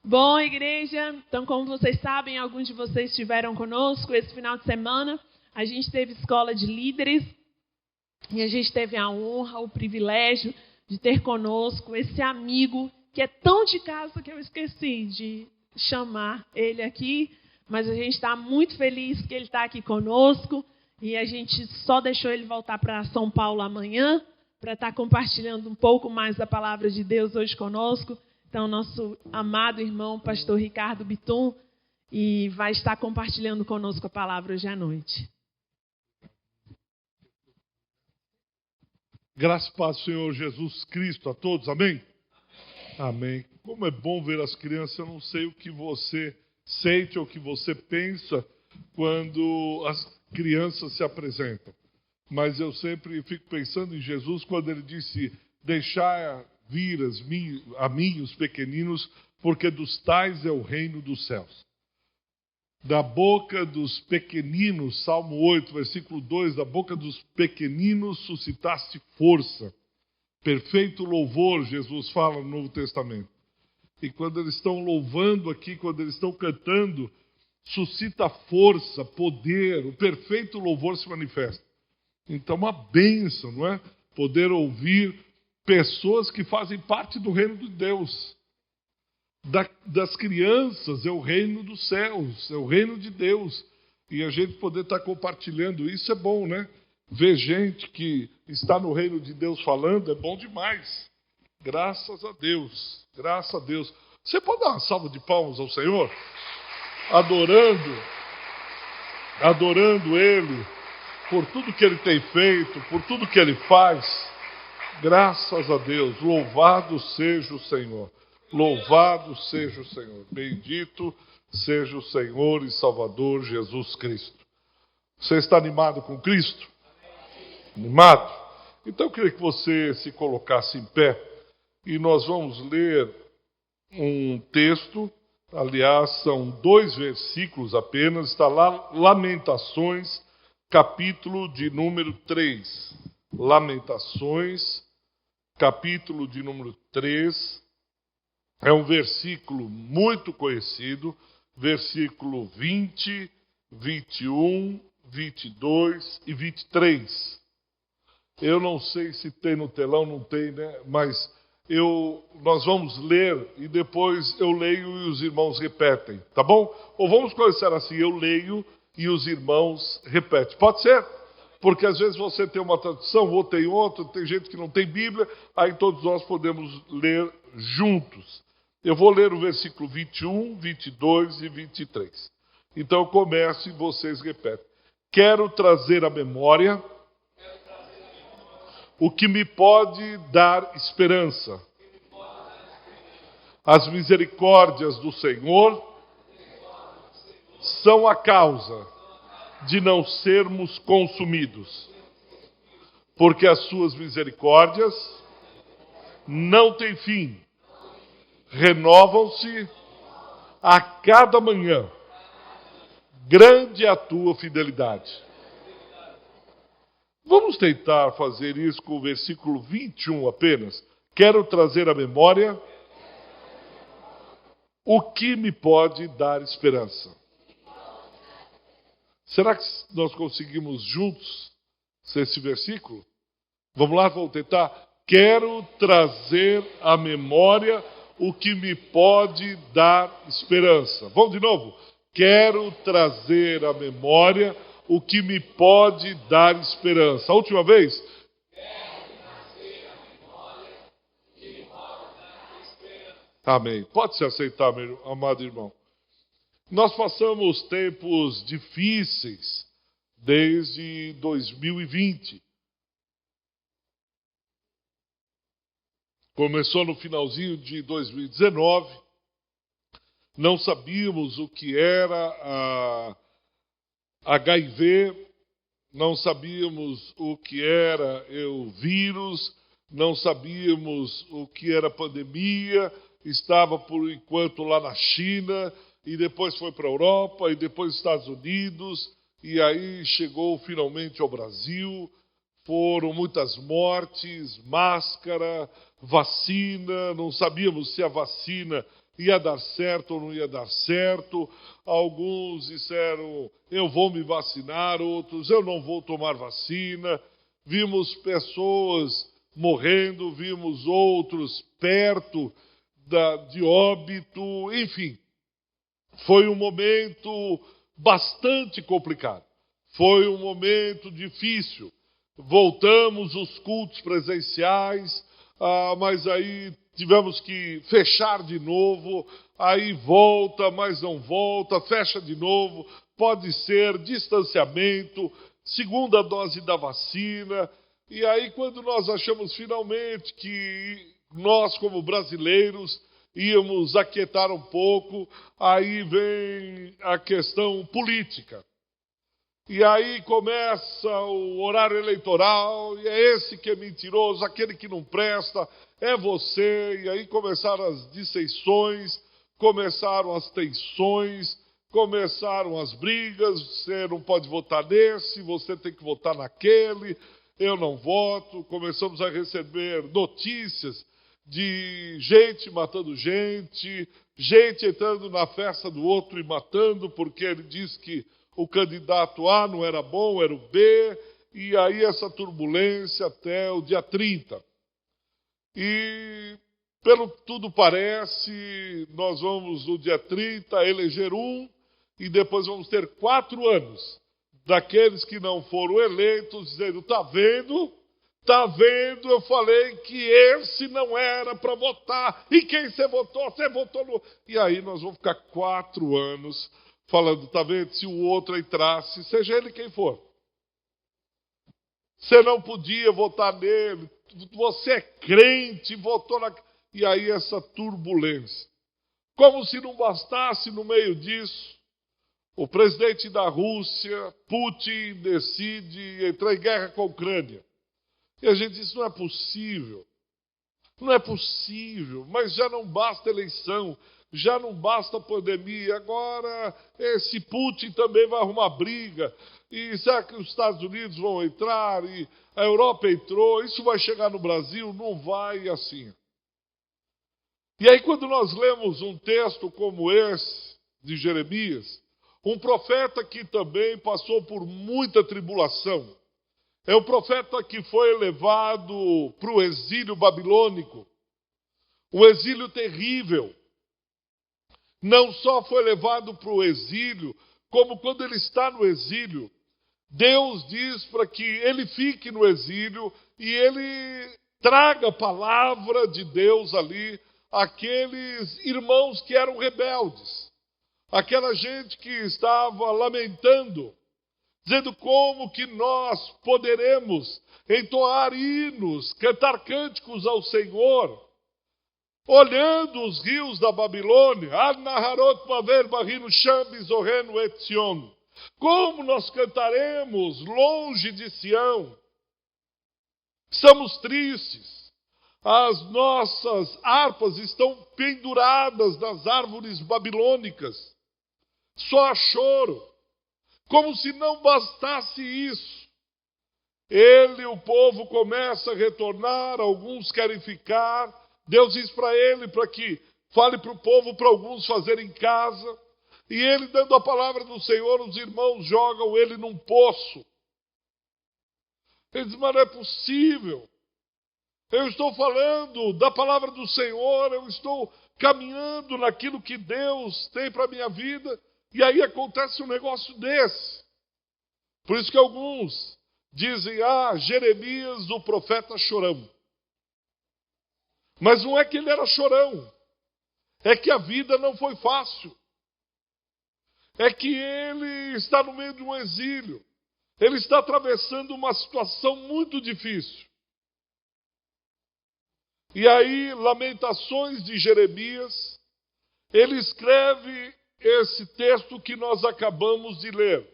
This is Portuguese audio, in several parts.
Bom, igreja, então como vocês sabem, alguns de vocês estiveram conosco esse final de semana. A gente teve escola de líderes e a gente teve a honra, o privilégio de ter conosco esse amigo que é tão de casa que eu esqueci de chamar ele aqui, mas a gente está muito feliz que ele está aqui conosco e a gente só deixou ele voltar para São Paulo amanhã para estar compartilhando um pouco mais da palavra de Deus hoje conosco. Então, nosso amado irmão, pastor Ricardo Bitum, e vai estar compartilhando conosco a palavra hoje à noite. Graças e paz do Senhor Jesus Cristo a todos, amém? Amém. Como é bom ver as crianças, eu não sei o que você sente ou o que você pensa quando as crianças se apresentam. Mas eu sempre fico pensando em Jesus quando ele disse, deixai vir a mim os pequeninos, porque dos tais é o reino dos céus. Da boca dos pequeninos, Salmo 8, versículo 2, da boca dos pequeninos suscitaste força. Perfeito louvor, Jesus fala no Novo Testamento. E quando eles estão louvando aqui, quando eles estão cantando, suscita força, poder, o perfeito louvor se manifesta. Então, uma bênção, não é? Poder ouvir pessoas que fazem parte do reino de Deus. Das crianças, é o reino dos céus, é o reino de Deus. E a gente poder estar compartilhando isso é bom, né? Ver gente que está no reino de Deus falando é bom demais. Graças a Deus, graças a Deus. Você pode dar uma salva de palmas ao Senhor? Adorando Ele, por tudo que Ele tem feito, por tudo que Ele faz. Graças a Deus, louvado seja o Senhor. Louvado seja o Senhor. Bendito seja o Senhor e Salvador Jesus Cristo. Você está animado com Cristo? Animado? Então eu queria que você se colocasse em pé e nós vamos ler um texto. Aliás, são 2 versículos apenas. Está lá, Lamentações, capítulo de número 3. Lamentações, capítulo de número 3. É um versículo muito conhecido, versículo 20, 21, 22 e 23. Eu não sei se tem no telão, não tem, né? Mas nós vamos ler e depois eu leio e os irmãos repetem, tá bom? Ou vamos começar assim, eu leio e os irmãos repetem. Pode ser? Porque às vezes você tem uma tradução, ou tem outra, tem gente que não tem Bíblia, aí todos nós podemos ler juntos. Eu vou ler o versículo 21, 22 e 23. Então eu começo e vocês repetem. Quero trazer à memória o que me pode dar esperança. As misericórdias do Senhor são a causa de não sermos consumidos. Porque as suas misericórdias não têm fim. Renovam-se a cada manhã. Grande é a tua fidelidade. Vamos tentar fazer isso com o versículo 21 apenas. Quero trazer à memória o que me pode dar esperança. Será que nós conseguimos juntos esse versículo? Vamos lá, vamos tentar. Quero trazer à memória o que me pode dar esperança. Vamos de novo? Quero trazer à memória o que me pode dar esperança. A última vez? Quero trazer à memória o que me pode dar esperança. Amém. Pode se aceitar, meu amado irmão. Nós passamos tempos difíceis desde 2020. Começou no finalzinho de 2019, não sabíamos o que era a HIV, não sabíamos o que era o vírus, não sabíamos o que era pandemia, estava por enquanto lá na China, e depois foi para a Europa, e depois Estados Unidos, e aí chegou finalmente ao Brasil. Foram muitas mortes, máscara, vacina, não sabíamos se a vacina ia dar certo ou não ia dar certo. Alguns disseram, eu vou me vacinar, outros, eu não vou tomar vacina. Vimos pessoas morrendo, vimos outros perto de óbito, enfim. Foi um momento bastante complicado. Foi um momento difícil. Voltamos os cultos presenciais, mas aí tivemos que fechar de novo, aí volta, mas não volta, fecha de novo, pode ser distanciamento, segunda dose da vacina. E aí quando nós achamos finalmente que nós como brasileiros íamos aquietar um pouco, aí vem a questão política. E aí começa o horário eleitoral, e é esse que é mentiroso, aquele que não presta, é você. E aí começaram as dissensões, começaram as tensões, começaram as brigas, você não pode votar nesse, você tem que votar naquele, eu não voto. Começamos a receber notícias de gente matando gente, gente entrando na festa do outro e matando, porque ele diz que o candidato A não era bom, era o B, e aí essa turbulência até o dia 30. E, pelo que tudo parece, nós vamos no dia 30 eleger um, e depois vamos ter 4 anos daqueles que não foram eleitos, dizendo, tá vendo, eu falei que esse não era para votar, e quem você votou no... E aí nós vamos ficar 4 anos falando, tá vendo, se o outro entrasse, seja ele quem for, você não podia votar nele, você é crente, votou na... E aí essa turbulência. Como se não bastasse, no meio disso, o presidente da Rússia, Putin, decide entrar em guerra com a Ucrânia. E a gente diz, não é possível, mas já não basta eleição, já não basta a pandemia, agora esse Putin também vai arrumar briga, e será que os Estados Unidos vão entrar, e a Europa entrou, isso vai chegar no Brasil? Não vai assim. E aí quando nós lemos um texto como esse, de Jeremias, um profeta que também passou por muita tribulação, é o profeta que foi levado para o exílio babilônico, um exílio terrível. Não só foi levado para o exílio, como quando ele está no exílio, Deus diz para que ele fique no exílio e ele traga a palavra de Deus ali àqueles irmãos que eram rebeldes, aquela gente que estava lamentando, dizendo como que nós poderemos entoar hinos, cantar cânticos ao Senhor, olhando os rios da Babilônia, como nós cantaremos longe de Sião? Estamos tristes, as nossas harpas estão penduradas nas árvores babilônicas, só há choro, como se não bastasse isso. O povo começa a retornar, alguns querem ficar. Deus diz para ele, para que fale para o povo, para alguns fazerem em casa. E ele, dando a palavra do Senhor, os irmãos jogam ele num poço. Ele diz, mas não é possível. Eu estou falando da palavra do Senhor, eu estou caminhando naquilo que Deus tem para a minha vida. E aí acontece um negócio desse. Por isso que alguns dizem, Jeremias, o profeta chorão. Mas não é que ele era chorão, é que a vida não foi fácil. É que ele está no meio de um exílio, ele está atravessando uma situação muito difícil. E aí, Lamentações de Jeremias, ele escreve esse texto que nós acabamos de ler.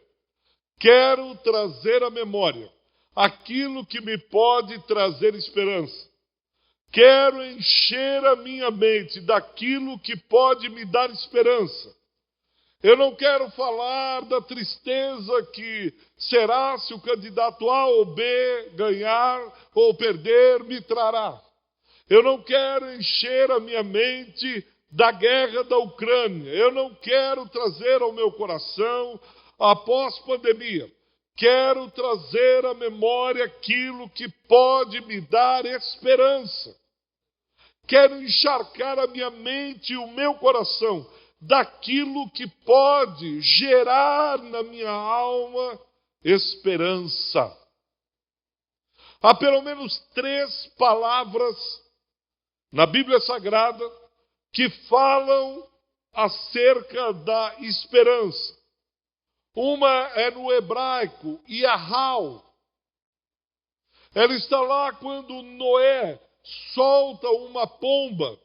Quero trazer à memória aquilo que me pode trazer esperança. Quero encher a minha mente daquilo que pode me dar esperança. Eu não quero falar da tristeza que será se o candidato A ou B ganhar ou perder, me trará. Eu não quero encher a minha mente da guerra da Ucrânia. Eu não quero trazer ao meu coração a pós-pandemia. Quero trazer à memória aquilo que pode me dar esperança. Quero encharcar a minha mente e o meu coração daquilo que pode gerar na minha alma esperança. Há pelo menos 3 palavras na Bíblia Sagrada que falam acerca da esperança. Uma é no hebraico, Yahal. Ela está lá quando Noé solta uma pomba.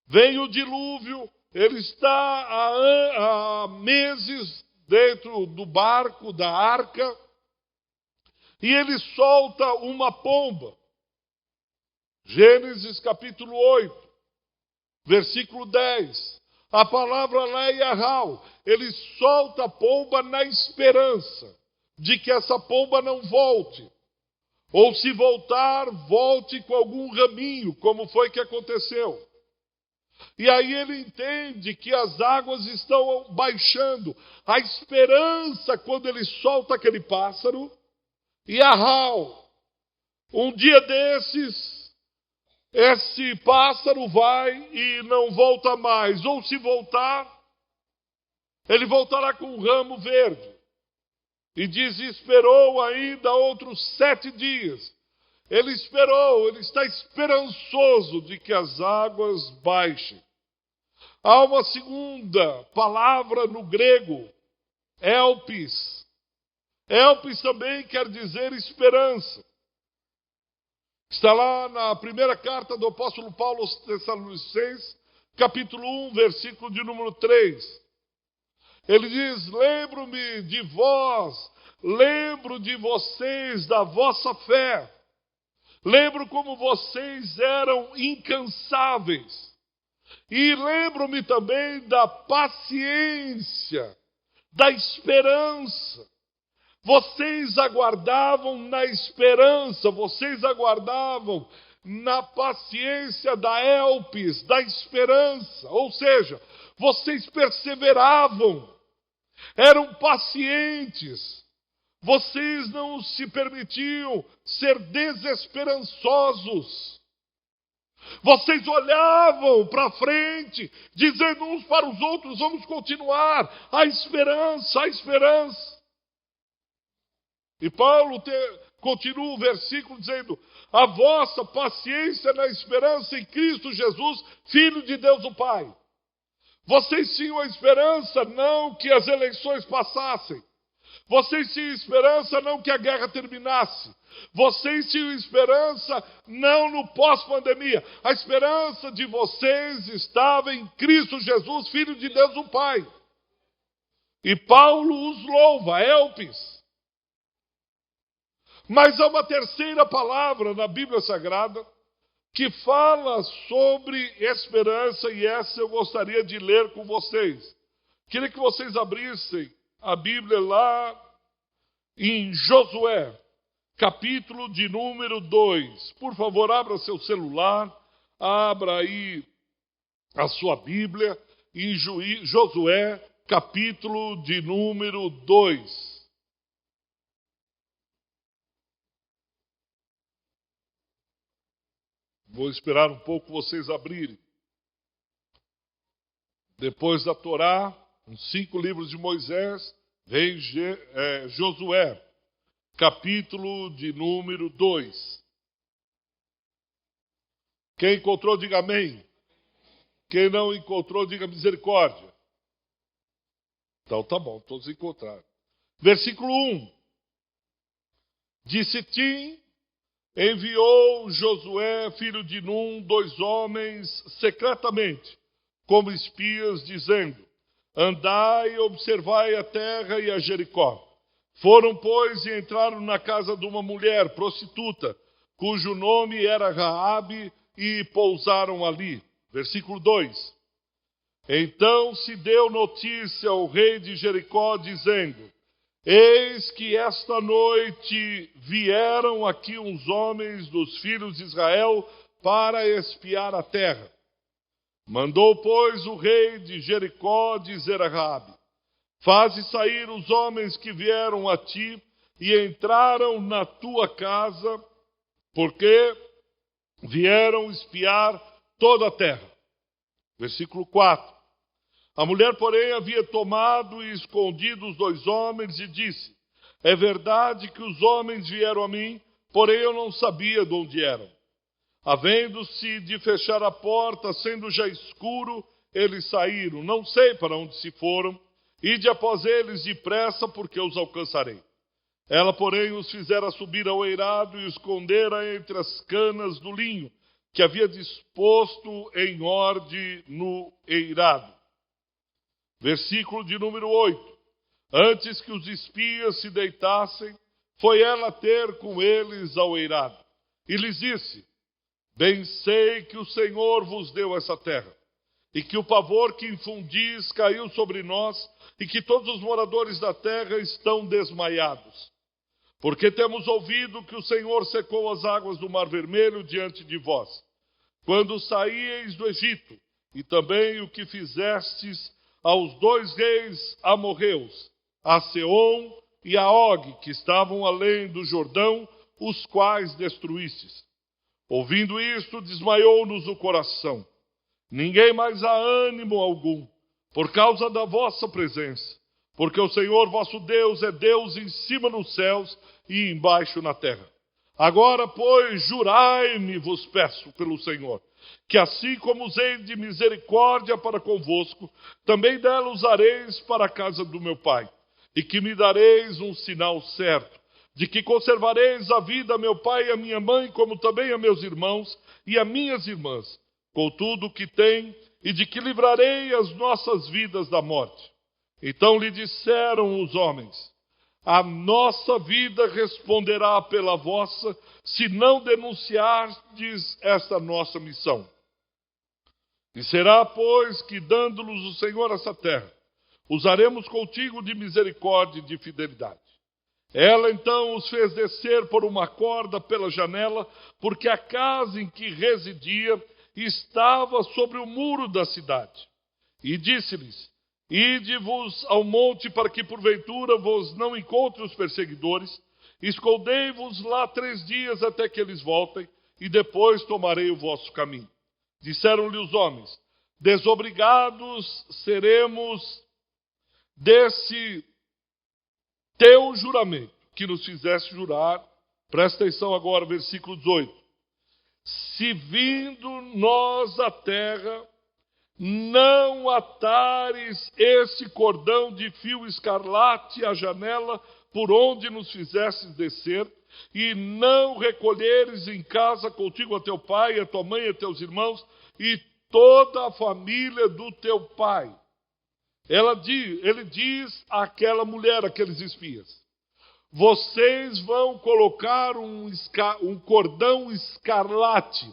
Vem o dilúvio, ele está há meses dentro do barco, da arca, e ele solta uma pomba. Gênesis capítulo 8, versículo 10. A palavra lá é Yahal. Ele solta a pomba na esperança de que essa pomba não volte. Ou se voltar, volte com algum raminho, como foi que aconteceu. E aí ele entende que as águas estão baixando. A esperança, quando ele solta aquele pássaro, Yahal. Um dia desses, esse pássaro vai e não volta mais. Ou se voltar, ele voltará com um ramo verde. E diz, esperou ainda outros 7 dias. Ele esperou, ele está esperançoso de que as águas baixem. Há uma segunda palavra no grego, elpis. Elpis também quer dizer esperança. Está lá na primeira carta do apóstolo Paulo aos Tessalonicenses, capítulo 1, versículo de número 3. Ele diz, lembro-me de vós, lembro de vocês, da vossa fé. Lembro como vocês eram incansáveis. E lembro-me também da paciência, da esperança. Vocês aguardavam na esperança, vocês aguardavam na paciência da elpis, da esperança. Ou seja, vocês perseveravam, eram pacientes. Vocês não se permitiam ser desesperançosos. Vocês olhavam para frente, dizendo uns para os outros, vamos continuar. A esperança, a esperança. E Paulo continua o versículo dizendo, a vossa paciência na esperança em Cristo Jesus, Filho de Deus o Pai. Vocês tinham a esperança não que as eleições passassem. Vocês tinham esperança não que a guerra terminasse. Vocês tinham esperança não no pós-pandemia. A esperança de vocês estava em Cristo Jesus, Filho de Deus o Pai. E Paulo os louva, elpis. Mas há uma terceira palavra na Bíblia Sagrada que fala sobre esperança, e essa eu gostaria de ler com vocês. Queria que vocês abrissem a Bíblia lá em Josué, capítulo de número 2. Por favor, abra seu celular, abra aí a sua Bíblia em Josué, capítulo de número 2. Vou esperar um pouco vocês abrirem. Depois da Torá, os 5 livros de Moisés, vem Josué, capítulo de número 2. Quem encontrou, diga amém. Quem não encontrou, diga misericórdia. Então tá bom, todos encontraram. Versículo 1. De Sitim enviou Josué, filho de Num, 2 homens secretamente, como espias, dizendo, andai e observai a terra e a Jericó. Foram, pois, e entraram na casa de uma mulher prostituta, cujo nome era Raabe, e pousaram ali. Versículo 2. Então se deu notícia ao rei de Jericó, dizendo, eis que esta noite vieram aqui uns homens dos filhos de Israel para espiar a terra. Mandou, pois, o rei de Jericó dizer a Raabe: faze sair os homens que vieram a ti e entraram na tua casa, porque vieram espiar toda a terra. Versículo 4. A mulher, porém, havia tomado e escondido os 2 homens e disse: é verdade que os homens vieram a mim, porém eu não sabia de onde eram. Havendo-se de fechar a porta, sendo já escuro, eles saíram. Não sei para onde se foram. Ide após eles depressa, porque os alcançarei. Ela, porém, os fizera subir ao eirado e escondera entre as canas do linho, que havia disposto em ordem no eirado. Versículo de número 8. Antes que os espias se deitassem, foi ela ter com eles ao eirado. E lhes disse: bem sei que o Senhor vos deu essa terra, e que o pavor que infundis caiu sobre nós, e que todos os moradores da terra estão desmaiados. Porque temos ouvido que o Senhor secou as águas do Mar Vermelho diante de vós, quando saíeis do Egito, e também o que fizestes aos 2 reis amorreus, a Seom e a Og, que estavam além do Jordão, os quais destruístes. Ouvindo isto, desmaiou-nos o coração. Ninguém mais há ânimo algum, por causa da vossa presença, porque o Senhor vosso Deus é Deus em cima nos céus e embaixo na terra. Agora, pois, jurai-me, vos peço pelo Senhor, que assim como usei de misericórdia para convosco, também dela usareis para a casa do meu pai, e que me dareis um sinal certo, de que conservareis a vida a meu pai e a minha mãe, como também a meus irmãos e a minhas irmãs, com tudo o que tem, e de que livrarei as nossas vidas da morte. Então lhe disseram os homens: a nossa vida responderá pela vossa, se não denunciardes esta nossa missão. E será, pois, que dando-nos o Senhor essa terra, usaremos contigo de misericórdia e de fidelidade. Ela então os fez descer por uma corda pela janela, porque a casa em que residia estava sobre o muro da cidade. E disse-lhes: ide-vos ao monte para que porventura vos não encontre os perseguidores, escondei-vos lá 3 dias até que eles voltem, e depois tomarei o vosso caminho. Disseram-lhe os homens: desobrigados seremos desse teu juramento, que nos fizeste jurar. Presta atenção agora, versículo 18. Se vindo nós à terra, não atares esse cordão de fio escarlate à janela por onde nos fizestes descer, e não recolheres em casa contigo a teu pai, a tua mãe, a teus irmãos, e toda a família do teu pai. Ele diz àquela mulher, àqueles espias: vocês vão colocar um cordão escarlate,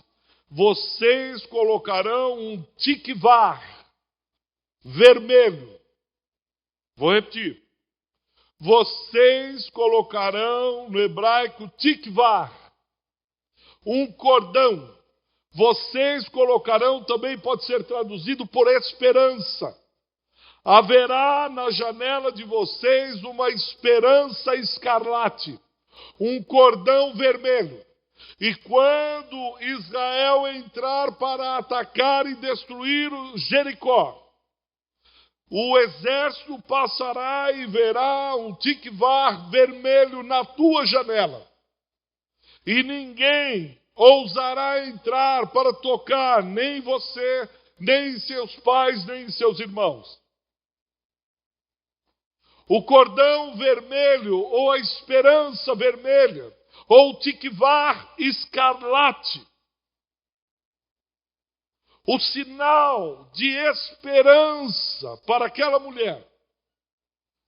vocês colocarão um tikvar vermelho. Vou repetir. Vocês colocarão no hebraico tikvar, um cordão. Vocês colocarão, também pode ser traduzido por esperança. Haverá na janela de vocês uma esperança escarlate, um cordão vermelho. E quando Israel entrar para atacar e destruir o Jericó, o exército passará e verá um tikvar vermelho na tua janela. E ninguém ousará entrar para tocar, nem você, nem seus pais, nem seus irmãos. O cordão vermelho, ou a esperança vermelha, ou o tikvar escarlate, o sinal de esperança para aquela mulher,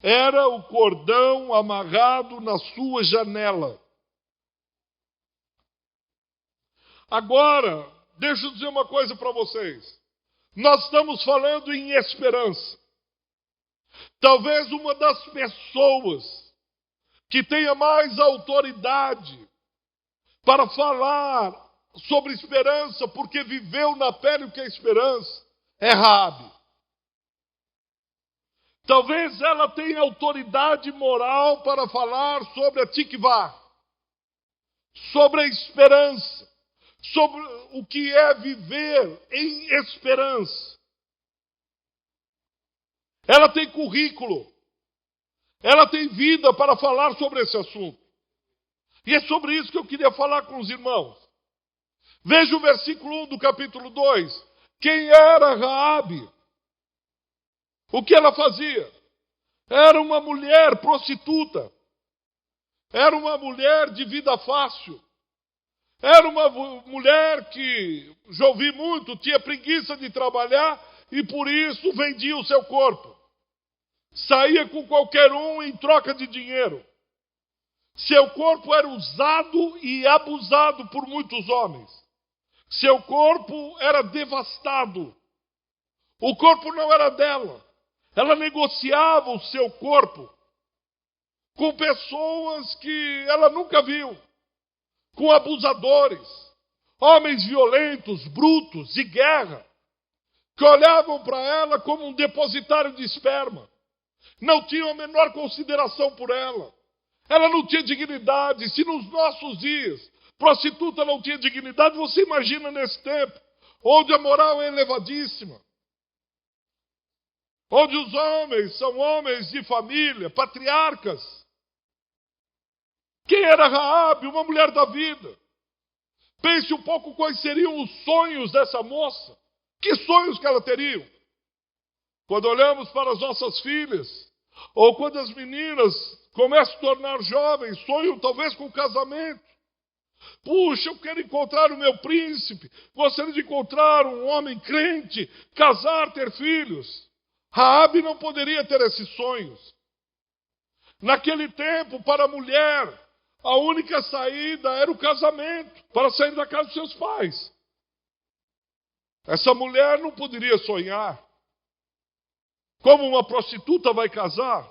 era o cordão amarrado na sua janela. Agora, deixa eu dizer uma coisa para vocês. Nós estamos falando em esperança. Talvez uma das pessoas que tenha mais autoridade para falar sobre esperança, porque viveu na pele o que é esperança, é Raabe. Talvez ela tenha autoridade moral para falar sobre a tikvá, sobre a esperança, sobre o que é viver em esperança. Ela tem currículo, ela tem vida para falar sobre esse assunto. E é sobre isso que eu queria falar com os irmãos. Veja o versículo 1 do capítulo 2. Quem era Raabe? O que ela fazia? Era uma mulher prostituta. Era uma mulher de vida fácil. Era uma mulher que, já ouvi muito, tinha preguiça de trabalhar e por isso vendia o seu corpo. Saía com qualquer um em troca de dinheiro. Seu corpo era usado e abusado por muitos homens. Seu corpo era devastado. O corpo não era dela. Ela negociava o seu corpo com pessoas que ela nunca viu, com abusadores, homens violentos, brutos, de guerra, que olhavam para ela como um depositário de esperma. Não tinham a menor consideração por ela. Ela não tinha dignidade. Se nos nossos dias prostituta não tinha dignidade, você imagina nesse tempo, onde a moral é elevadíssima, onde os homens são homens de família, patriarcas. Quem era Raabe? Uma mulher da vida. Pense um pouco quais seriam os sonhos dessa moça. Que sonhos que ela teria? Quando olhamos para as nossas filhas, ou quando as meninas começam a se tornar jovens, sonham talvez com o casamento. Puxa, eu quero encontrar o meu príncipe, gostaria de encontrar um homem crente, casar, ter filhos. Raabe não poderia ter esses sonhos. Naquele tempo, para a mulher, a única saída era o casamento, para sair da casa dos seus pais. Essa mulher não poderia sonhar. Como uma prostituta vai casar?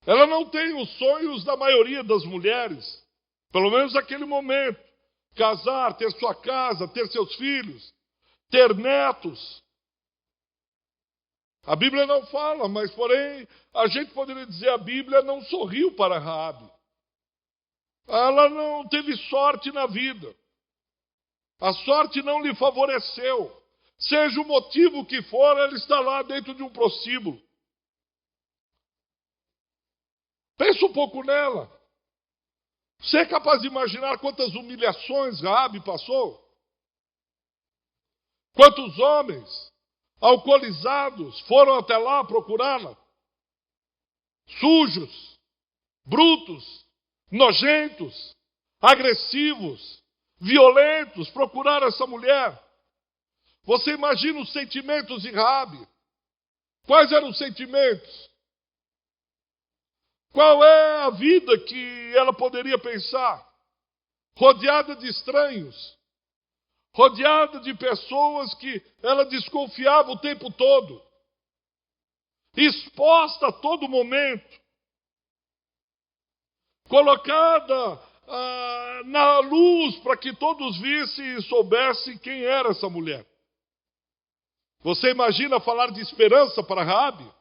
Ela não tem os sonhos da maioria das mulheres, pelo menos naquele momento. Casar, ter sua casa, ter seus filhos, ter netos. A Bíblia não fala, mas porém, a gente poderia dizer, a Bíblia não sorriu para Raabe. Ela não teve sorte na vida. A sorte não lhe favoreceu. Seja o motivo que for, ela está lá dentro de um prostíbulo. Pensa um pouco nela. Você é capaz de imaginar quantas humilhações Raabe passou? Quantos homens alcoolizados foram até lá procurá-la? Sujos, brutos, nojentos, agressivos, violentos, procuraram essa mulher. Você imagina os sentimentos de Raabe? Quais eram os sentimentos? Qual é a vida que ela poderia pensar? Rodeada de estranhos, rodeada de pessoas que ela desconfiava o tempo todo, exposta a todo momento, colocada na luz para que todos vissem e soubessem quem era essa mulher. Você imagina falar de esperança para Raabe?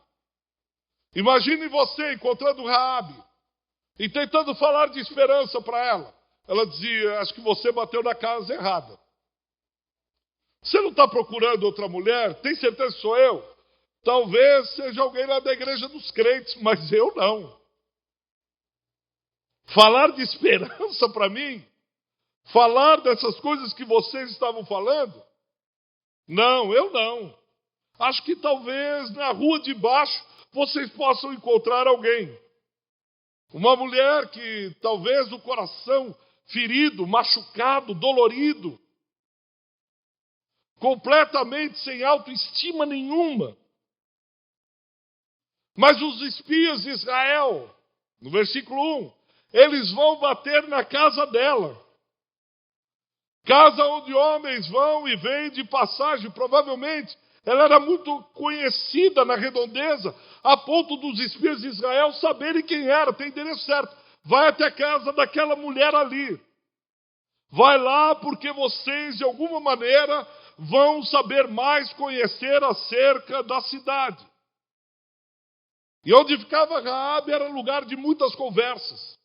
Imagine você encontrando Raabe e tentando falar de esperança para ela. Ela dizia, acho que você bateu na casa errada. Você não está procurando outra mulher? Tem certeza que sou eu? Talvez seja alguém lá da igreja dos crentes, mas eu não. Falar de esperança para mim? Falar dessas coisas que vocês estavam falando? Não, eu não. Acho que talvez na rua de baixo vocês possam encontrar alguém. Uma mulher que talvez o coração ferido, machucado, dolorido, completamente sem autoestima nenhuma. Mas os espias de Israel, no versículo 1, eles vão bater na casa dela. Casa onde homens vão e vêm de passagem. Provavelmente ela era muito conhecida na redondeza, a ponto dos espias de Israel saberem quem era, tem endereço certo. Vai até a casa daquela mulher ali. Vai lá porque vocês, de alguma maneira, vão saber mais conhecer acerca da cidade. E onde ficava Raabe era lugar de muitas conversas.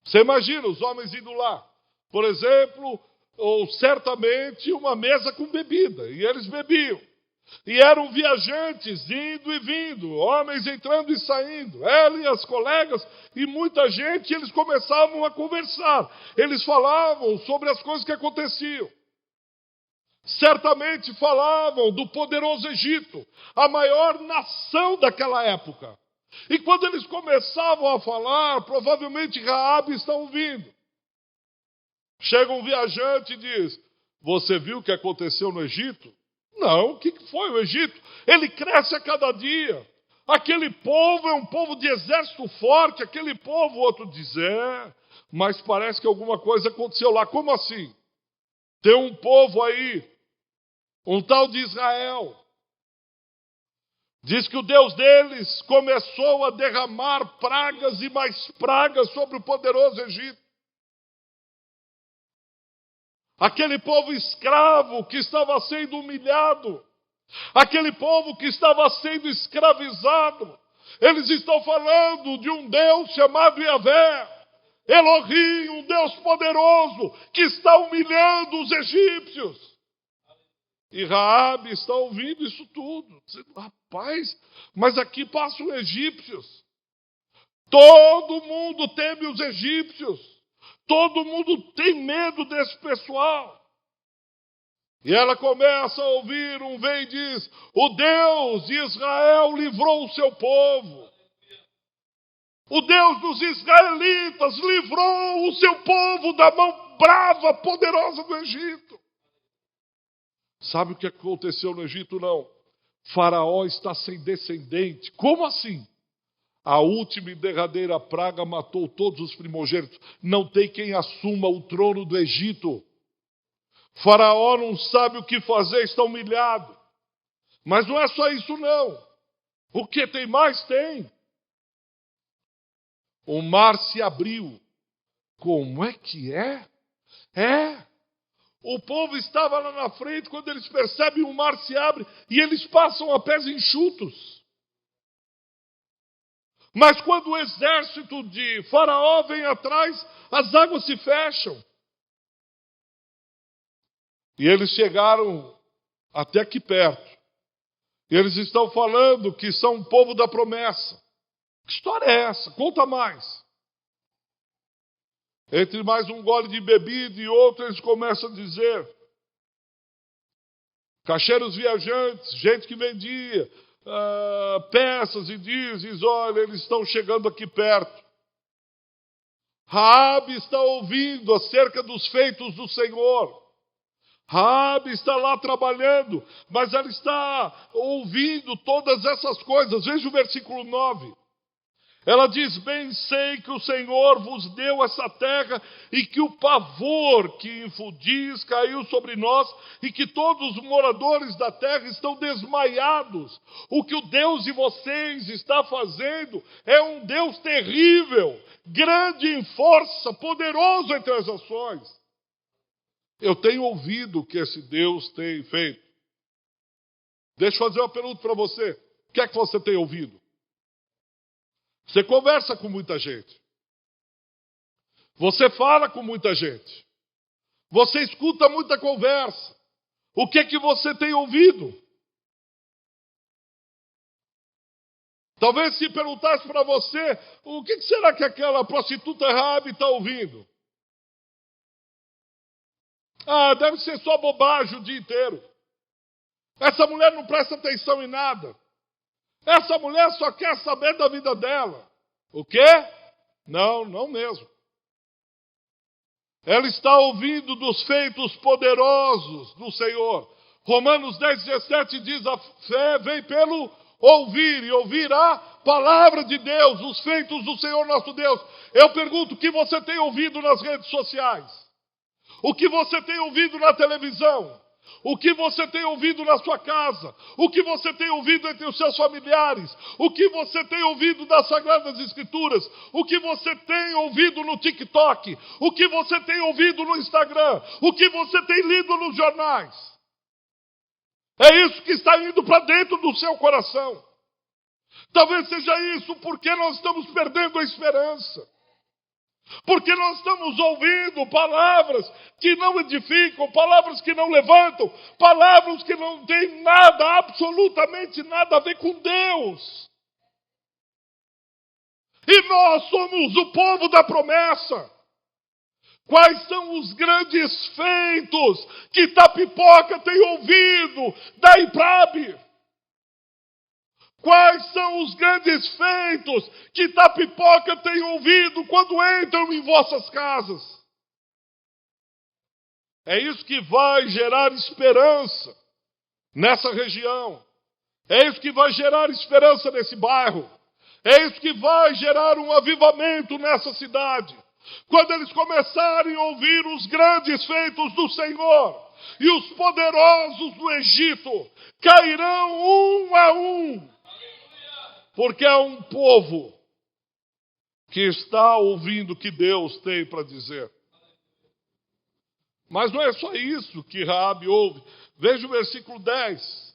Você imagina os homens indo lá, por exemplo, ou certamente uma mesa com bebida, e eles bebiam. E eram viajantes indo e vindo, homens entrando e saindo, ela e as colegas e muita gente, eles começavam a conversar. Eles falavam sobre as coisas que aconteciam. Certamente falavam do poderoso Egito, a maior nação daquela época. E quando eles começavam a falar, provavelmente Raabe está ouvindo. Chega um viajante e diz: você viu o que aconteceu no Egito? Não, o que foi o Egito? Ele cresce a cada dia. Aquele povo é um povo de exército forte, aquele povo, o outro diz, mas parece que alguma coisa aconteceu lá. Como assim? Tem um povo aí, um tal de Israel. Diz que o Deus deles começou a derramar pragas e mais pragas sobre o poderoso Egito. Aquele povo escravo que estava sendo humilhado, aquele povo que estava sendo escravizado, eles estão falando de um Deus chamado Yahvé, Elohim, um Deus poderoso, que está humilhando os egípcios. E Raabe está ouvindo isso tudo, dizendo, rapaz, mas aqui passam egípcios. Todo mundo teme os egípcios. Todo mundo tem medo desse pessoal. E ela começa a ouvir, vem e diz, o Deus de Israel livrou o seu povo. O Deus dos israelitas livrou o seu povo da mão brava, poderosa do Egito. Sabe o que aconteceu no Egito? Não. Faraó está sem descendente. Como assim? A última e derradeira praga matou todos os primogênitos. Não tem quem assuma o trono do Egito. Faraó não sabe o que fazer, está humilhado. Mas não é só isso não. O que tem mais? Tem. O mar se abriu. Como é que é? O povo estava lá na frente, quando eles percebem o mar se abre, e eles passam a pés enxutos. Mas quando o exército de Faraó vem atrás, as águas se fecham. E eles chegaram até aqui perto. E eles estão falando que são um povo da promessa. Que história é essa? Conta mais. Entre mais um gole de bebida e outro, eles começam a dizer. Cacheiros viajantes, gente que vendia peças e diz, olha, eles estão chegando aqui perto. Raabe está ouvindo acerca dos feitos do Senhor. Raabe está lá trabalhando, mas ela está ouvindo todas essas coisas. Veja o versículo 9. Ela diz, bem sei que o Senhor vos deu essa terra e que o pavor que infundis caiu sobre nós e que todos os moradores da terra estão desmaiados. O que o Deus de vocês está fazendo é um Deus terrível, grande em força, poderoso entre as nações. Eu tenho ouvido o que esse Deus tem feito. Deixa eu fazer uma pergunta para você. O que é que você tem ouvido? Você conversa com muita gente. Você fala com muita gente. Você escuta muita conversa. O que é que você tem ouvido? Talvez se perguntasse para você, o que será que aquela prostituta Raabe está ouvindo? Deve ser só bobagem o dia inteiro. Essa mulher não presta atenção em nada. Essa mulher só quer saber da vida dela. O quê? Não mesmo. Ela está ouvindo dos feitos poderosos do Senhor. Romanos 10:17 diz, a fé vem pelo ouvir, e ouvir a palavra de Deus, os feitos do Senhor nosso Deus. Eu pergunto, o que você tem ouvido nas redes sociais? O que você tem ouvido na televisão? O que você tem ouvido na sua casa? O que você tem ouvido entre os seus familiares? O que você tem ouvido das Sagradas Escrituras? O que você tem ouvido no TikTok? O que você tem ouvido no Instagram? O que você tem lido nos jornais? É isso que está indo para dentro do seu coração. Talvez seja isso porque nós estamos perdendo a esperança. Porque nós estamos ouvindo palavras que não edificam, palavras que não levantam, palavras que não têm nada, absolutamente nada a ver com Deus. E nós somos o povo da promessa. Quais são os grandes feitos que Itapipoca tem ouvido da IPRAB? Quais são os grandes feitos que Itapipoca tem ouvido quando entram em vossas casas? É isso que vai gerar esperança nessa região. É isso que vai gerar esperança nesse bairro. É isso que vai gerar um avivamento nessa cidade. Quando eles começarem a ouvir os grandes feitos do Senhor, e os poderosos do Egito cairão um a um, porque é um povo que está ouvindo o que Deus tem para dizer. Mas não é só isso que Raabe ouve. Veja o versículo 10.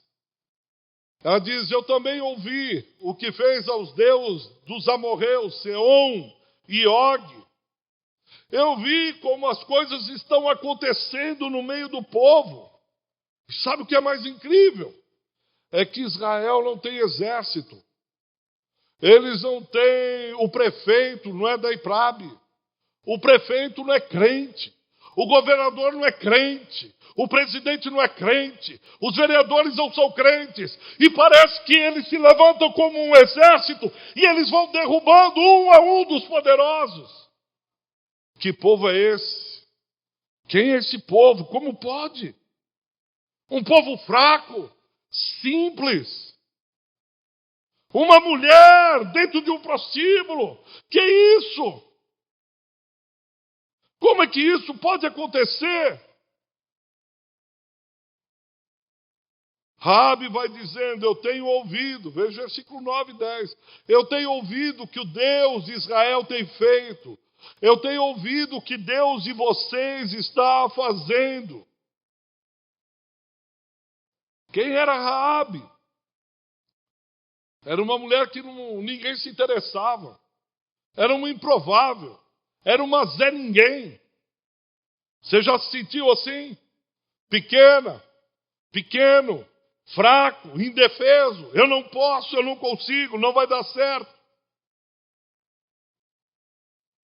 Ela diz: eu também ouvi o que fez aos deuses dos amorreus, Seom e Og. Eu vi como as coisas estão acontecendo no meio do povo. E sabe o que é mais incrível? É que Israel não tem exército. Eles não têm, o prefeito não é da IPRAB. O prefeito não é crente. O governador não é crente. O presidente não é crente. Os vereadores não são crentes. E parece que eles se levantam como um exército e eles vão derrubando um a um dos poderosos. Que povo é esse? Quem é esse povo? Como pode? Um povo fraco, simples. Uma mulher dentro de um prostíbulo. Que isso? Como é que isso pode acontecer? Raabe vai dizendo: eu tenho ouvido, veja o versículo 9 e 10. Eu tenho ouvido que o Deus de Israel tem feito. Eu tenho ouvido o que Deus de vocês está fazendo. Quem era Raabe? Era uma mulher que ninguém se interessava. Era uma improvável. Era uma Zé Ninguém. Você já se sentiu assim? Pequena, pequeno, fraco, indefeso. Eu não posso, eu não consigo, não vai dar certo.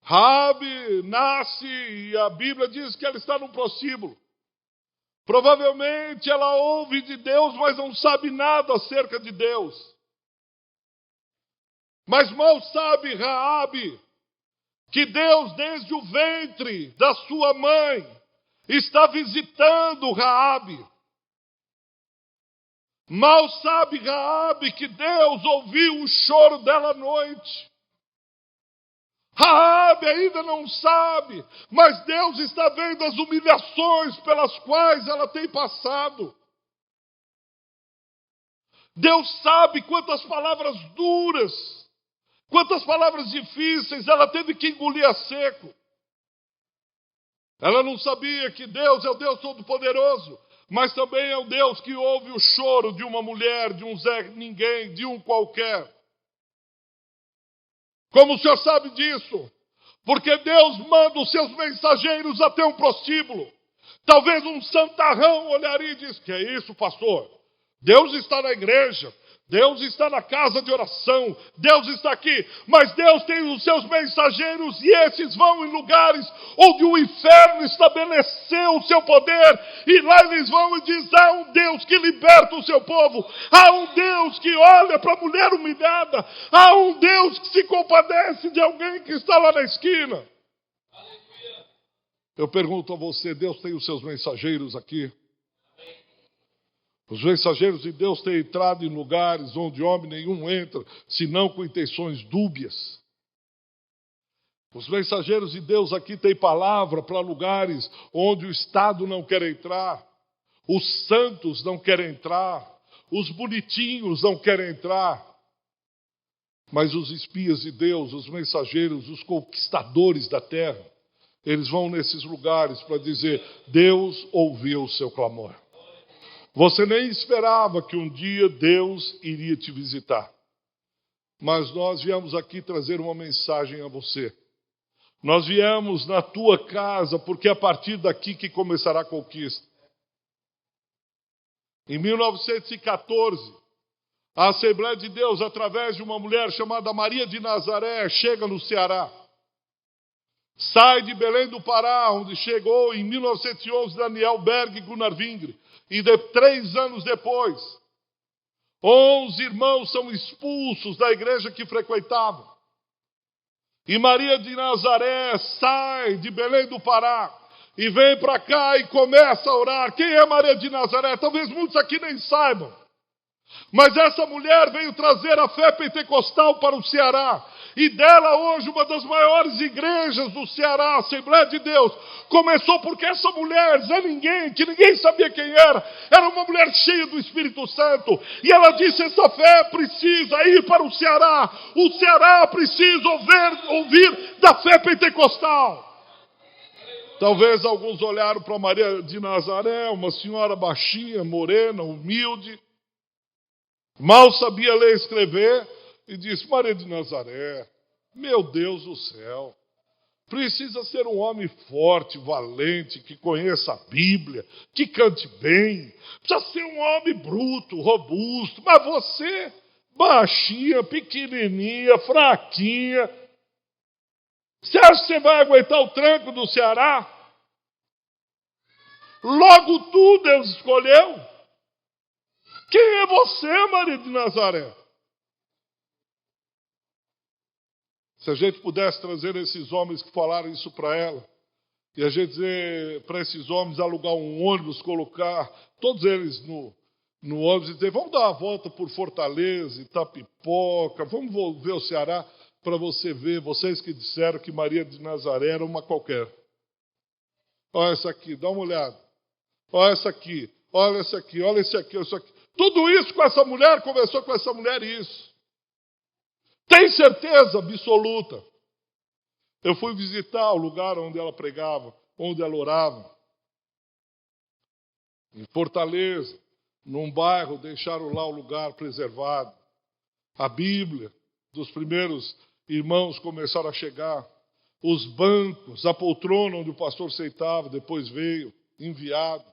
Raabe nasce e a Bíblia diz que ela está num prostíbulo. Provavelmente ela ouve de Deus, mas não sabe nada acerca de Deus. Mas mal sabe Raabe que Deus, desde o ventre da sua mãe, está visitando Raabe. Mal sabe Raabe que Deus ouviu o choro dela à noite. Raabe ainda não sabe, mas Deus está vendo as humilhações pelas quais ela tem passado. Deus sabe quantas palavras duras, quantas palavras difíceis ela teve que engolir a seco. Ela não sabia que Deus é o Deus Todo-Poderoso, mas também é o Deus que ouve o choro de uma mulher, de um Zé Ninguém, de um qualquer. Como o senhor sabe disso? Porque Deus manda os seus mensageiros até um prostíbulo. Talvez um santarrão olharia e diz: que é isso, pastor? Deus está na igreja. Deus está na casa de oração, Deus está aqui, mas Deus tem os seus mensageiros e esses vão em lugares onde o inferno estabeleceu o seu poder, e lá eles vão e dizem: há um Deus que liberta o seu povo, há um Deus que olha para a mulher humilhada, há um Deus que se compadece de alguém que está lá na esquina. Eu pergunto a você: Deus tem os seus mensageiros aqui? Os mensageiros de Deus têm entrado em lugares onde homem nenhum entra, senão com intenções dúbias. Os mensageiros de Deus aqui têm palavra para lugares onde o Estado não quer entrar, os santos não querem entrar, os bonitinhos não querem entrar. Mas os espias de Deus, os mensageiros, os conquistadores da terra, eles vão nesses lugares para dizer: Deus ouviu o seu clamor. Você nem esperava que um dia Deus iria te visitar. Mas nós viemos aqui trazer uma mensagem a você. Nós viemos na tua casa, porque é a partir daqui que começará a conquista. Em 1914, a Assembleia de Deus, através de uma mulher chamada Maria de Nazaré, chega no Ceará. Sai de Belém do Pará, onde chegou em 1911 Daniel Berg e Gunnar Vingre. E 3 anos depois, 11 irmãos são expulsos da igreja que frequentavam. E Maria de Nazaré sai de Belém do Pará e vem para cá e começa a orar. Quem é Maria de Nazaré? Talvez muitos aqui nem saibam. Mas essa mulher veio trazer a fé pentecostal para o Ceará. E dela hoje uma das maiores igrejas do Ceará, a Assembleia de Deus, começou porque essa mulher, Zé Ninguém, que ninguém sabia quem era uma mulher cheia do Espírito Santo. E ela disse, essa fé precisa ir para o Ceará precisa ouvir da fé pentecostal. Talvez alguns olharam para Maria de Nazaré, uma senhora baixinha, morena, humilde, mal sabia ler e escrever, e disse, Maria de Nazaré, meu Deus do céu, precisa ser um homem forte, valente, que conheça a Bíblia, que cante bem, precisa ser um homem bruto, robusto, mas você, baixinha, pequenininha, fraquinha, você acha que você vai aguentar o tranco do Ceará? Logo tu, Deus escolheu. Quem é você, Maria de Nazaré? Se a gente pudesse trazer esses homens que falaram isso para ela, e a gente dizer para esses homens alugar um ônibus, colocar todos eles no ônibus e dizer, vamos dar uma volta por Fortaleza, Itapipoca, vamos ver o Ceará para você ver, vocês que disseram que Maria de Nazaré era uma qualquer. Olha essa aqui, dá uma olhada. Olha essa aqui, olha essa aqui, olha esse aqui, olha isso aqui. Tudo isso com essa mulher, conversou com essa mulher isso. Tem certeza absoluta. Eu fui visitar o lugar onde ela pregava, onde ela orava. Em Fortaleza, num bairro, deixaram lá o lugar preservado. A Bíblia dos primeiros irmãos começaram a chegar. Os bancos, a poltrona onde o pastor sentava, depois veio, enviado.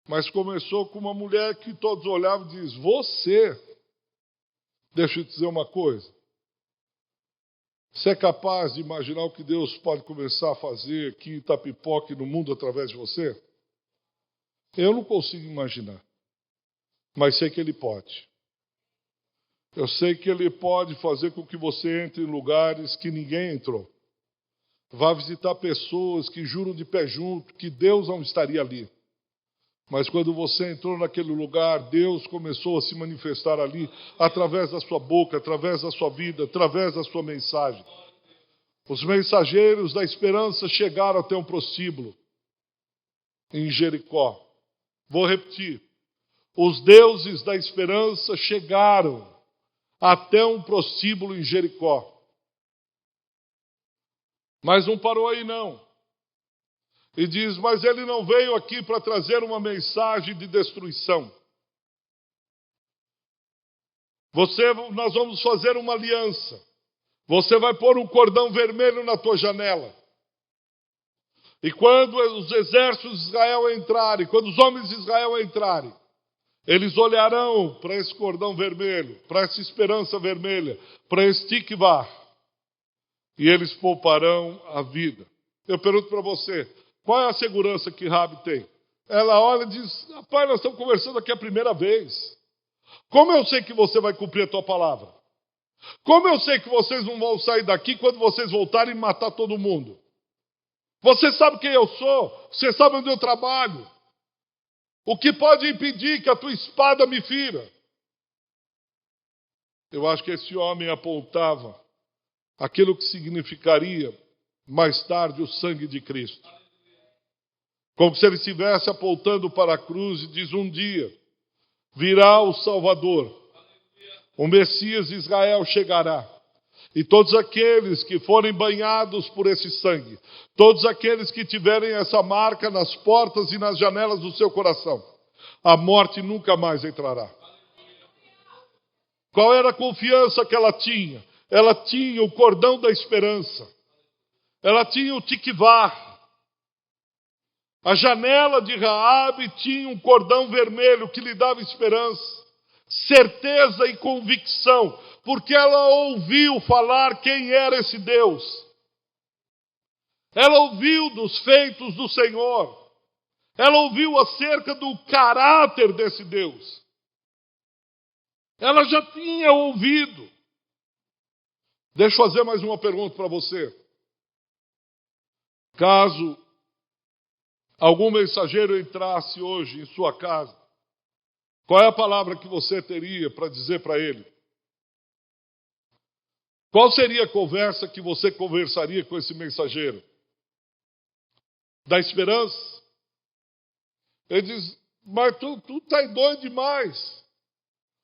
Mas começou com uma mulher que todos olhavam e diziam, você... Deixa eu te dizer uma coisa. Você é capaz de imaginar o que Deus pode começar a fazer aqui em Itapipoca e no mundo através de você? Eu não consigo imaginar. Mas sei que Ele pode. Eu sei que Ele pode fazer com que você entre em lugares que ninguém entrou. Vá visitar pessoas que juram de pé junto que Deus não estaria ali. Mas quando você entrou naquele lugar, Deus começou a se manifestar ali, através da sua boca, através da sua vida, através da sua mensagem. Os mensageiros da esperança chegaram até um prostíbulo em Jericó. Vou repetir. Os deuses da esperança chegaram até um prostíbulo em Jericó. Mas não parou aí não. E diz, mas ele não veio aqui para trazer uma mensagem de destruição. Nós vamos fazer uma aliança. Você vai pôr um cordão vermelho na tua janela. E quando os exércitos de Israel entrarem, quando os homens de Israel entrarem, eles olharão para esse cordão vermelho, para essa esperança vermelha, para esse tikvah, e eles pouparão a vida. Eu pergunto para você, qual é a segurança que Raabe tem? Ela olha e diz, rapaz, nós estamos conversando aqui a primeira vez. Como eu sei que você vai cumprir a tua palavra? Como eu sei que vocês não vão sair daqui quando vocês voltarem e matar todo mundo? Você sabe quem eu sou? Você sabe onde eu trabalho? O que pode impedir que a tua espada me fira? Eu acho que esse homem apontava aquilo que significaria mais tarde o sangue de Cristo. Como se ele estivesse apontando para a cruz e diz, um dia virá o Salvador, o Messias de Israel chegará. E todos aqueles que forem banhados por esse sangue, todos aqueles que tiverem essa marca nas portas e nas janelas do seu coração, a morte nunca mais entrará. Qual era a confiança que ela tinha? Ela tinha o cordão da esperança. Ela tinha o tikvá. A janela de Raabe tinha um cordão vermelho que lhe dava esperança, certeza e convicção, porque ela ouviu falar quem era esse Deus. Ela ouviu dos feitos do Senhor. Ela ouviu acerca do caráter desse Deus. Ela já tinha ouvido. Deixa eu fazer mais uma pergunta para você. Caso algum mensageiro entrasse hoje em sua casa, qual é a palavra que você teria para dizer para ele? Qual seria a conversa que você conversaria com esse mensageiro? Da esperança? Ele diz, mas tu tá doido demais.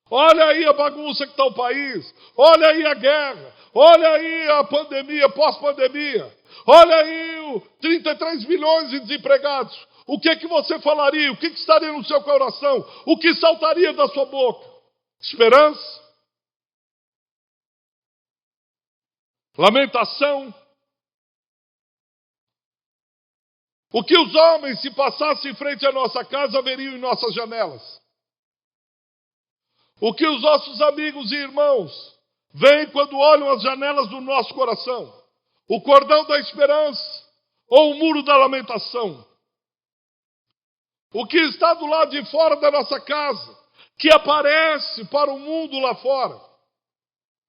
Olha aí a bagunça que está o país. Olha aí a guerra. Olha aí a pandemia, pós-pandemia. Olha aí 33 milhões de desempregados. O que é que você falaria? O que estaria no seu coração? O que saltaria da sua boca? Esperança? Lamentação? O que os homens, se passassem em frente à nossa casa, veriam em nossas janelas? O que os nossos amigos e irmãos veem quando olham as janelas do nosso coração? O cordão da esperança ou o muro da lamentação? O que está do lado de fora da nossa casa, que aparece para o mundo lá fora?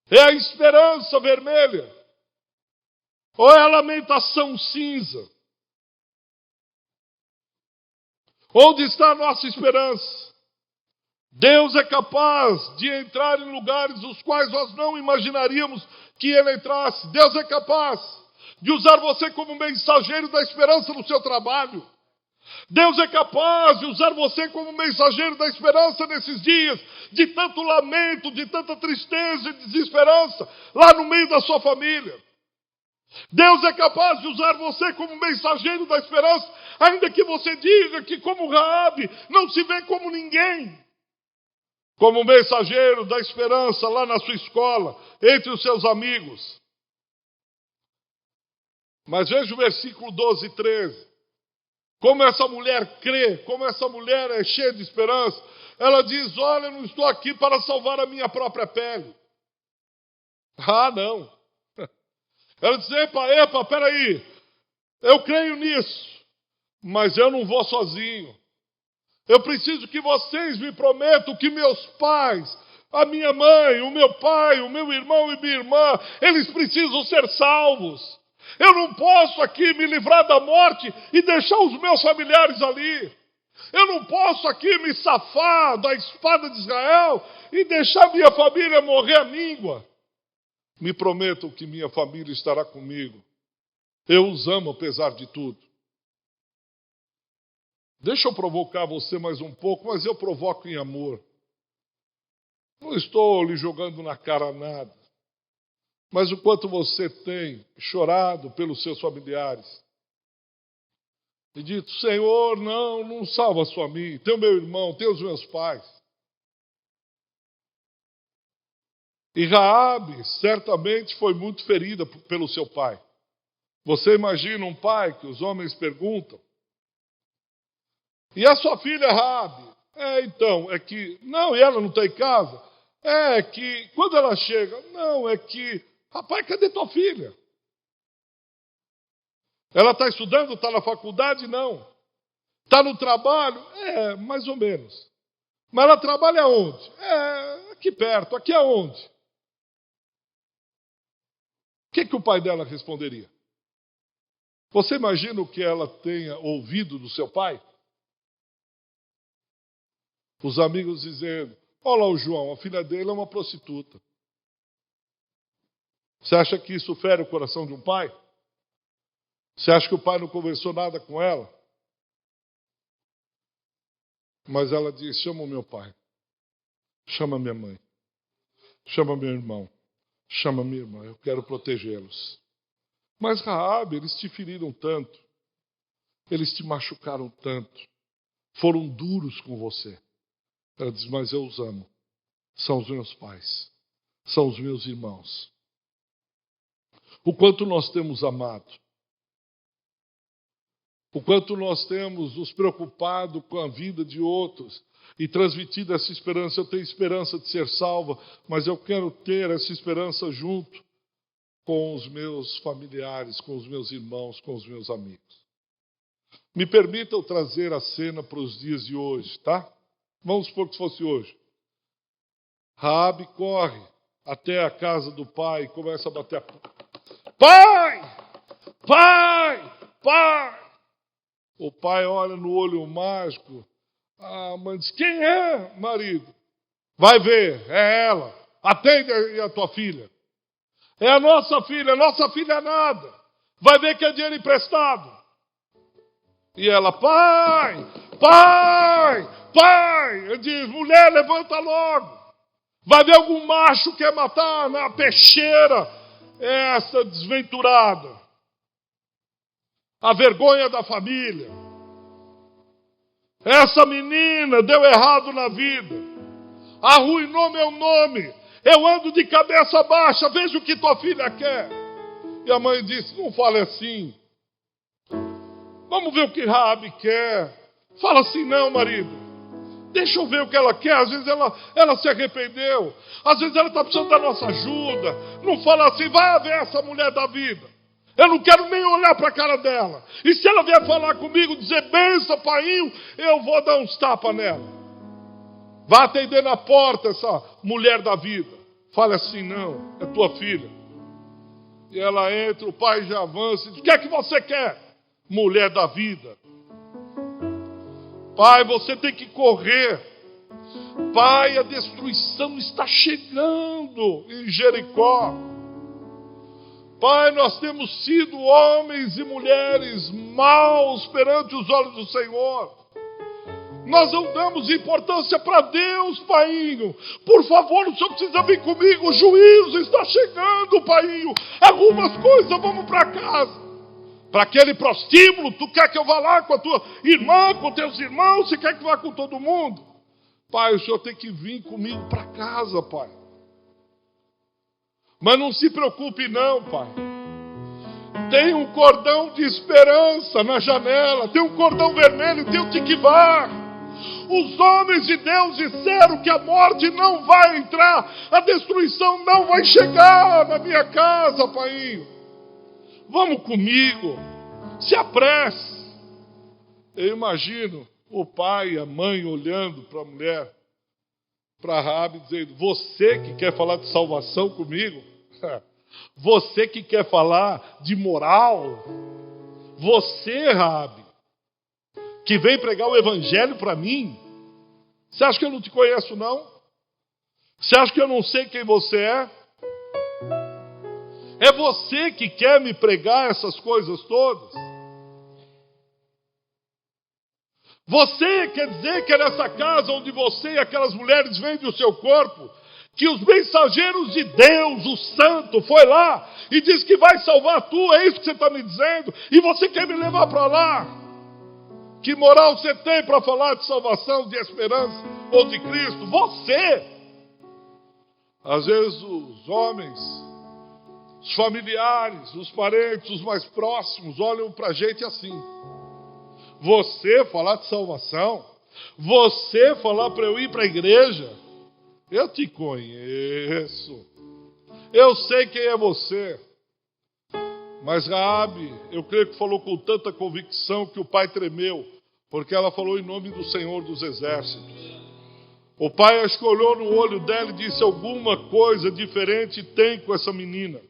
É a esperança vermelha? Ou é a lamentação cinza? Onde está a nossa esperança? Deus é capaz de entrar em lugares os quais nós não imaginaríamos que Ele entrasse. Deus é capaz de usar você como mensageiro da esperança no seu trabalho. Deus é capaz de usar você como mensageiro da esperança nesses dias de tanto lamento, de tanta tristeza e desesperança lá no meio da sua família. Deus é capaz de usar você como mensageiro da esperança, ainda que você diga que, como Raabe, não se vê como ninguém. Como mensageiro da esperança lá na sua escola, entre os seus amigos. Mas veja o versículo 12 e 13. Como essa mulher crê, como essa mulher é cheia de esperança. Ela diz, olha, eu não estou aqui para salvar a minha própria pele. Ah, não. Ela diz, epa, peraí. Eu creio nisso, mas eu não vou sozinho. Eu preciso que vocês me prometam que meus pais, a minha mãe, o meu pai, o meu irmão e minha irmã, eles precisam ser salvos. Eu não posso aqui me livrar da morte e deixar os meus familiares ali. Eu não posso aqui me safar da espada de Israel e deixar minha família morrer à míngua. Me prometam que minha família estará comigo. Eu os amo apesar de tudo. Deixa eu provocar você mais um pouco, mas eu provoco em amor. Não estou lhe jogando na cara nada. Mas o quanto você tem chorado pelos seus familiares. E dito, Senhor, não salva só a mim. Tem o meu irmão, tem os meus pais. E Raabe certamente foi muito ferida pelo seu pai. Você imagina um pai que os homens perguntam, e a sua filha Raabe? Então, é que... Não, e ela não está em casa? É que... Quando ela chega? Não, é que... Rapaz, cadê tua filha? Ela está estudando? Está na faculdade? Não. Está no trabalho? Mais ou menos. Mas ela trabalha onde? Aqui perto. Aqui aonde? O que o pai dela responderia? Você imagina o que ela tenha ouvido do seu pai? Os amigos dizendo, olha lá o João, a filha dele é uma prostituta. Você acha que isso fere o coração de um pai? Você acha que o pai não conversou nada com ela? Mas ela diz, chama o meu pai, chama minha mãe, chama meu irmão, chama minha irmã, eu quero protegê-los. Mas Raabe, eles te feriram tanto, eles te machucaram tanto. foram duros com você. Ela diz, mas eu os amo. São os meus pais. São os meus irmãos. O quanto nós temos amado. O quanto nós temos nos preocupado com a vida de outros e transmitido essa esperança. Eu tenho esperança de ser salva, mas eu quero ter essa esperança junto com os meus familiares, com os meus irmãos, com os meus amigos. Me permitam trazer a cena para os dias de hoje, tá? Vamos supor que fosse hoje. Raabe corre até a casa do pai e começa a bater a porta. Pai! Pai! Pai! O pai olha no olho mágico. A mãe diz, quem é, marido? Vai ver, é ela. Atende a tua filha. É a nossa filha é nada. Vai ver que é dinheiro emprestado. E ela, pai, pai, pai. Ele diz, mulher, levanta logo. Vai ver algum macho que quer matar na peixeira essa desventurada. A vergonha da família. Essa menina deu errado na vida. Arruinou meu nome. Eu ando de cabeça baixa. Veja o que tua filha quer. E a mãe disse, não fale assim. Vamos ver o que Raabe quer. Fala assim, não, marido. Deixa eu ver o que ela quer. Às vezes ela se arrependeu. Às vezes ela está precisando da nossa ajuda. Não fala assim, vai ver essa mulher da vida. Eu não quero nem olhar para a cara dela. E se ela vier falar comigo, dizer, benção, painho, eu vou dar uns tapas nela. Vá atender na porta essa mulher da vida. Fale assim, não, é tua filha. E ela entra, o pai já avança e diz, o que é que você quer? Mulher da vida. Pai, você tem que correr. Pai, a destruição está chegando em Jericó. Pai, nós temos sido homens e mulheres maus perante os olhos do Senhor. Nós não damos importância para Deus, painho. Por favor, o senhor precisa vir comigo. O juízo está chegando, painho. Arruma as coisas, vamos para casa. Para aquele prostíbulo, tu quer que eu vá lá com a tua irmã, com teus irmãos? Você quer que vá com todo mundo? Pai, o senhor tem que vir comigo para casa, pai. Mas não se preocupe não, pai. Tem um cordão de esperança na janela. Tem um cordão vermelho, tem um tiquivar. Os homens de Deus disseram que a morte não vai entrar. A destruição não vai chegar na minha casa, painho. Vamos comigo. Se apresse. Eu imagino o pai e a mãe olhando para a mulher, para Raabe, dizendo, você que quer falar de salvação comigo? Você que quer falar de moral? Você, Raabe, que vem pregar o evangelho para mim? Você acha que eu não te conheço, não? Você acha que eu não sei quem você é? É você que quer me pregar essas coisas todas? Você quer dizer que é nessa casa onde você e aquelas mulheres vendem o seu corpo, que os mensageiros de Deus, o Santo, foi lá e disse que vai salvar tu, é isso que você está me dizendo? E você quer me levar para lá? Que moral você tem para falar de salvação, de esperança ou de Cristo? Você! Às vezes os homens, os familiares, os parentes, os mais próximos olham para a gente assim. Você falar de salvação? Você falar para eu ir para a igreja? Eu te conheço. Eu sei quem é você. Mas Raabe, eu creio que falou com tanta convicção que o pai tremeu, porque ela falou em nome do Senhor dos Exércitos. O pai acho que olhou no olho dela e disse, alguma coisa diferente tem com essa menina.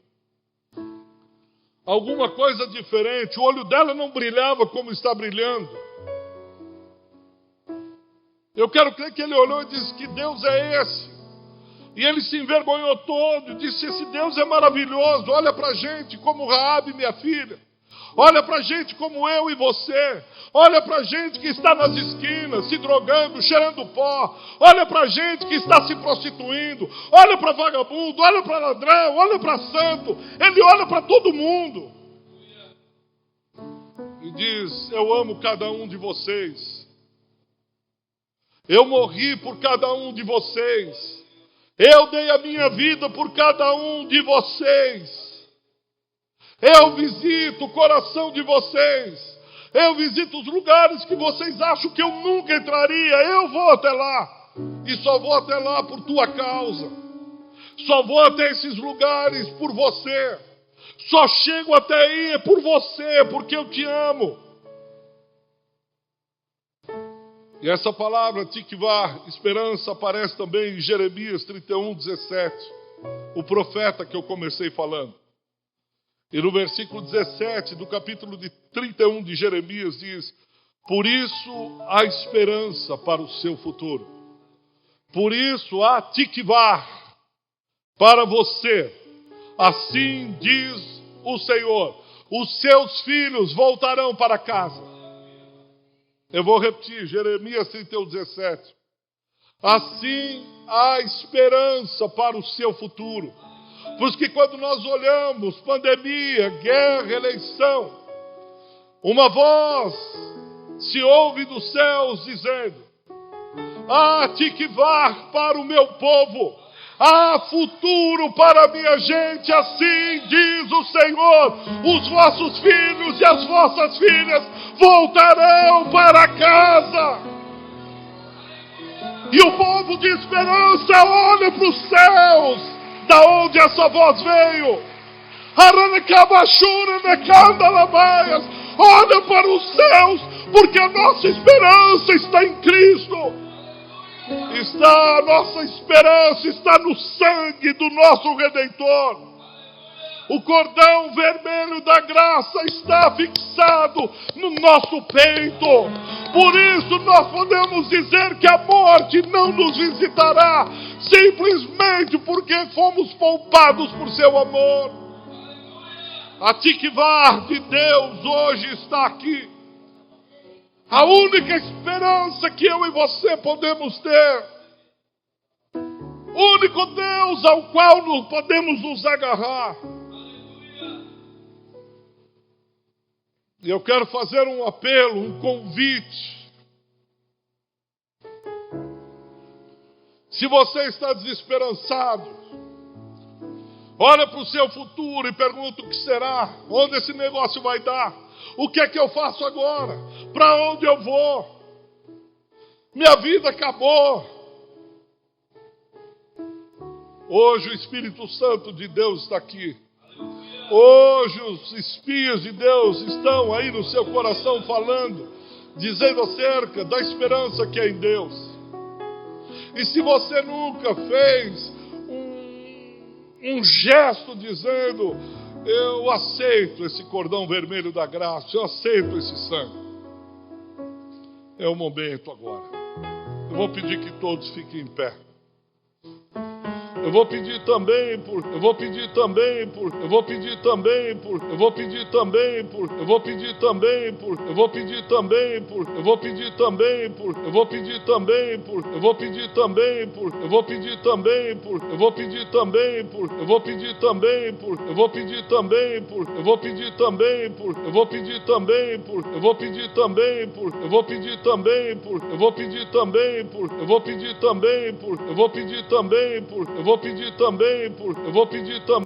Alguma coisa diferente. O olho dela não brilhava como está brilhando. Eu quero crer que ele olhou e disse, que Deus é esse? E ele se envergonhou todo, disse, esse Deus é maravilhoso, olha para a gente como Raabe, minha filha. Olha para a gente como eu e você. Olha para a gente que está nas esquinas, se drogando, cheirando pó. Olha para a gente que está se prostituindo. Olha para vagabundo, olha para ladrão, olha para santo. Ele olha para todo mundo. E diz, eu amo cada um de vocês. Eu morri por cada um de vocês. Eu dei a minha vida por cada um de vocês. Eu visito o coração de vocês. Eu visito os lugares que vocês acham que eu nunca entraria. Eu vou até lá. E só vou até lá por tua causa. Só vou até esses lugares por você. Só chego até aí por você, porque eu te amo. E essa palavra, tikvah, esperança, aparece também em Jeremias 31:17. O profeta que eu comecei falando. E no versículo 17 do capítulo de 31 de Jeremias diz: por isso há esperança para o seu futuro. Por isso há tikvah para você. Assim diz o Senhor: os seus filhos voltarão para casa. Eu vou repetir, Jeremias 31:17. Assim há esperança para o seu futuro. Por isso que quando nós olhamos pandemia, guerra, eleição, uma voz se ouve dos céus dizendo: há tikvah para o meu povo, há futuro para a minha gente. Assim diz o Senhor: os vossos filhos e as vossas filhas voltarão para casa. E o povo de esperança olha para os céus, da onde essa voz veio. Olha para os céus, porque a nossa esperança está em Cristo. A nossa esperança está no sangue do nosso Redentor. O cordão vermelho da graça está fixado no nosso peito. Por isso nós podemos dizer que a morte não nos visitará, simplesmente porque fomos poupados por seu amor. A tikvah de Deus hoje está aqui. A única esperança que eu e você podemos ter. O único Deus ao qual nós podemos nos agarrar. E eu quero fazer um apelo, um convite. Se você está desesperançado, olha para o seu futuro e pergunta o que será, onde esse negócio vai dar, o que é que eu faço agora, para onde eu vou, minha vida acabou. Hoje o Espírito Santo de Deus está aqui. Hoje os espias de Deus estão aí no seu coração falando, dizendo acerca da esperança que é em Deus. E se você nunca fez um gesto dizendo: eu aceito esse cordão vermelho da graça, eu aceito esse sangue, é o momento agora. Eu vou pedir que todos fiquem em pé. Eu vou pedir também por